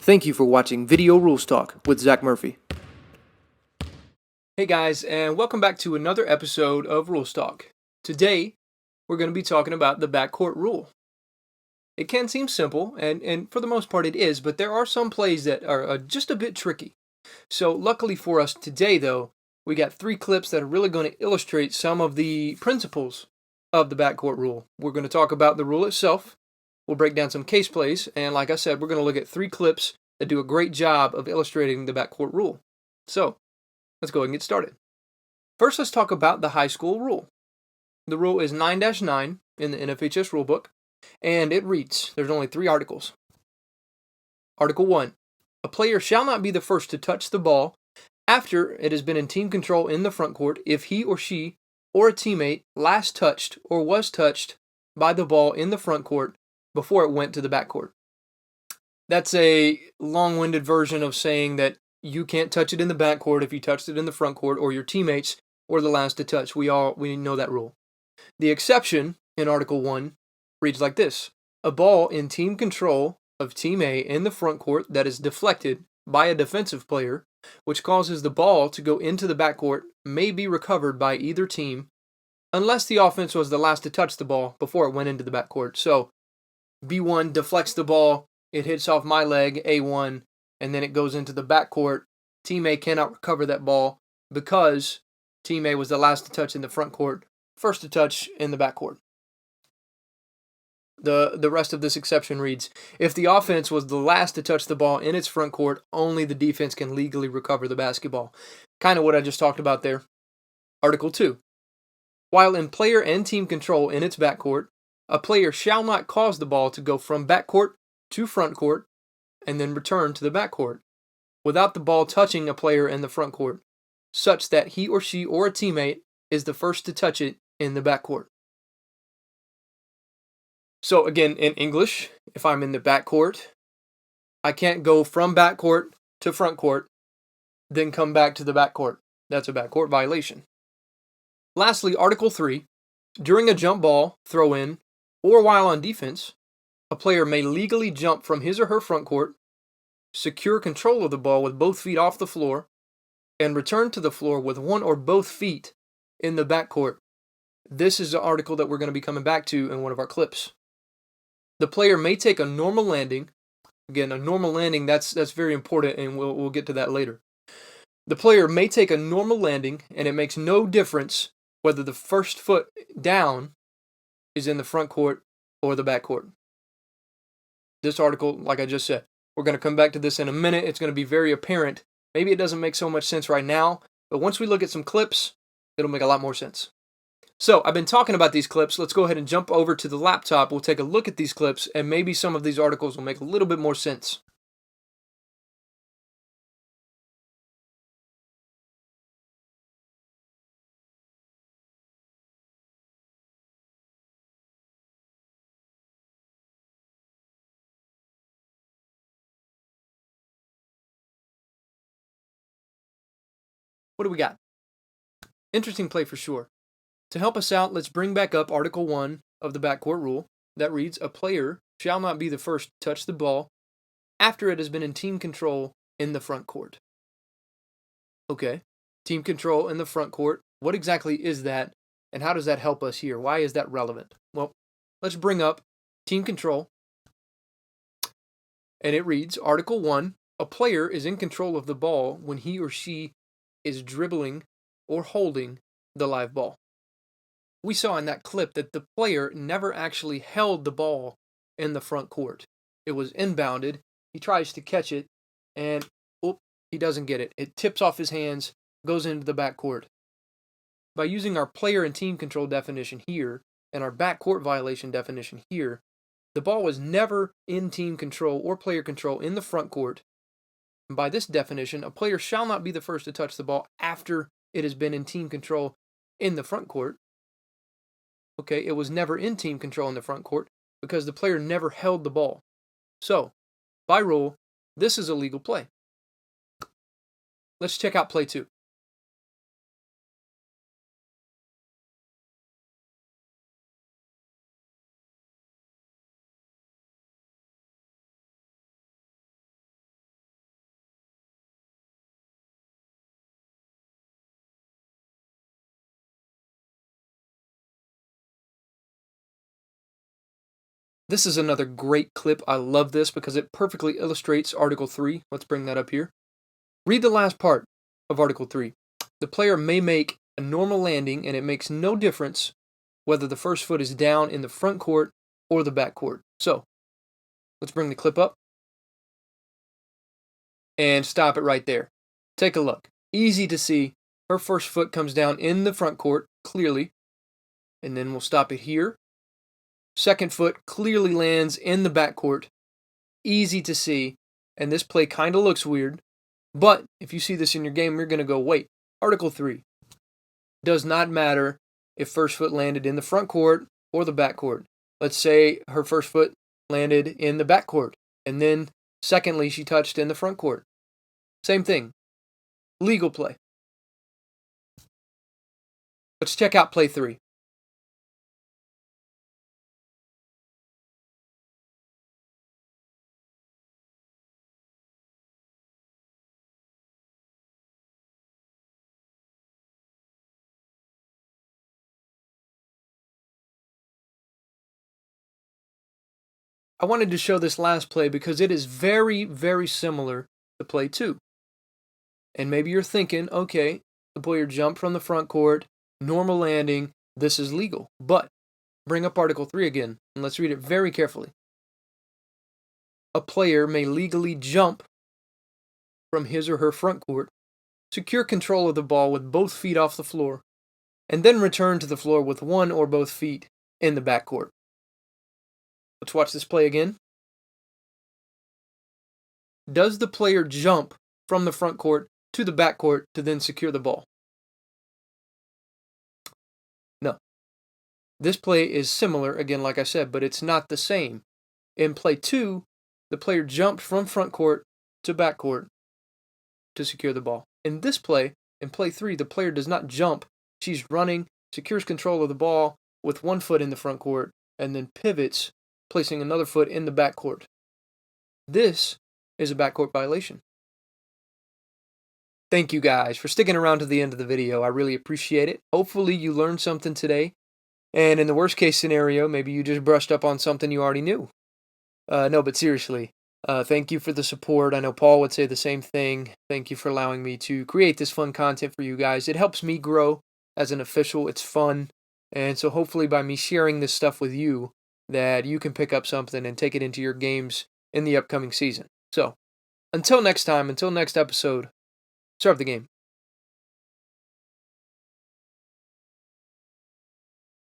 Thank you for watching Video Rules Talk with Zach Murphy. Hey guys, and welcome back to another episode of Rules Talk. Today, we're going to be talking about the backcourt rule. It can seem simple, and for the most part it is, but there are some plays that are just a bit tricky. So luckily for us today, though, we got 3 clips that are really going to illustrate some of the principles of the backcourt rule. We're going to talk about the rule itself. We'll break down some case plays, and like I said, we're going to look at 3 clips that do a great job of illustrating the backcourt rule. So, let's go ahead and get started. First, let's talk about the high school rule. The rule is 9-9 in the NFHS rulebook, and it reads, there's only 3 articles. Article 1, a player shall not be the first to touch the ball after it has been in team control in the front court if he or she or a teammate last touched or was touched by the ball in the front court before it went to the backcourt. That's a long-winded version of saying that you can't touch it in the backcourt if you touched it in the front court, or your teammates were the last to touch. We know that rule. The exception in Article 1 reads like this. A ball in team control of Team A in the front court that is deflected by a defensive player, which causes the ball to go into the backcourt, may be recovered by either team unless the offense was the last to touch the ball before it went into the backcourt. So, B1 deflects the ball, it hits off my leg, A1, and then it goes into the backcourt. Team A cannot recover that ball because Team A was the last to touch in the front court, first to touch in the backcourt. The rest of this exception reads, if the offense was the last to touch the ball in its front court, only the defense can legally recover the basketball. Kind of what I just talked about there. Article 2. While in player and team control in its backcourt, a player shall not cause the ball to go from backcourt to front court and then return to the backcourt without the ball touching a player in the front court, such that he or she or a teammate is the first to touch it in the backcourt. So again, in English, if I'm in the backcourt, I can't go from backcourt to front court, then come back to the backcourt. That's a backcourt violation. Lastly, Article 3, during a jump ball, throw-in, or while on defense, a player may legally jump from his or her front court, secure control of the ball with both feet off the floor, and return to the floor with one or both feet in the backcourt. This is the article that we're going to be coming back to in one of our clips. The player may take a normal landing. Again, a normal landing, that's very important, and we'll get to that later. The player may take a normal landing, and it makes no difference whether the first foot down is in the front court or the back court. This article, like I just said, we're going to come back to this in a minute. It's going to be very apparent. Maybe it doesn't make so much sense right now, but once we look at some clips, it'll make a lot more sense. So I've been talking about these clips. Let's go ahead and jump over to the laptop. We'll take a look at these clips, and maybe some of these articles will make a little bit more sense. What do we got? Interesting play for sure. To help us out, let's bring back up Article 1 of the backcourt rule that reads, a player shall not be the first to touch the ball after it has been in team control in the front court. Okay, team control in the front court. What exactly is that, and how does that help us here? Why is that relevant? Well, let's bring up team control, and it reads, Article 1, a player is in control of the ball when he or she is dribbling or holding the live ball. We saw in that clip that the player never actually held the ball in the front court. It was inbounded. He tries to catch it, and he doesn't get it. It tips off his hands, goes into the backcourt. By using our player and team control definition here, and our backcourt violation definition here, the ball was never in team control or player control in the front court. And by this definition, a player shall not be the first to touch the ball after it has been in team control in the front court. Okay, it was never in team control in the front court because the player never held the ball. So, by rule, this is a legal play. Let's check out play 2. This is another great clip. I love this because it perfectly illustrates Article 3. Let's bring that up here. Read the last part of Article 3. The player may make a normal landing, and it makes no difference whether the first foot is down in the front court or the back court. So, let's bring the clip up and stop it right there. Take a look. Easy to see. Her first foot comes down in the front court, clearly. And then we'll stop it here. Second foot clearly lands in the back court. Easy to see. And this play kind of looks weird. But if you see this in your game, you're going to go, wait, Article 3. Does not matter if first foot landed in the front court or the back court. Let's say her first foot landed in the back court. And then, secondly, she touched in the front court. Same thing. Legal play. Let's check out play 3. I wanted to show this last play because it is very, very similar to play 2. And maybe you're thinking, okay, the player jumped from the front court, normal landing, this is legal. But bring up Article 3 again, and let's read it very carefully. A player may legally jump from his or her front court, secure control of the ball with both feet off the floor, and then return to the floor with one or both feet in the back court. Let's watch this play again. Does the player jump from the front court to the back court to then secure the ball? No. This play is similar, again, like I said, but it's not the same. In play 2, the player jumped from front court to back court to secure the ball. In this play, in play 3, the player does not jump. She's running, secures control of the ball with one foot in the front court, and then pivots, placing another foot in the back court. This is a backcourt violation. Thank you guys for sticking around to the end of the video. I really appreciate it. Hopefully you learned something today. And in the worst case scenario, maybe you just brushed up on something you already knew. No, but seriously, thank you for the support. I know Paul would say the same thing. Thank you for allowing me to create this fun content for you guys. It helps me grow as an official. It's fun. And so hopefully by me sharing this stuff with you, that you can pick up something and take it into your games in the upcoming season. So, until next time, until next episode, serve the game.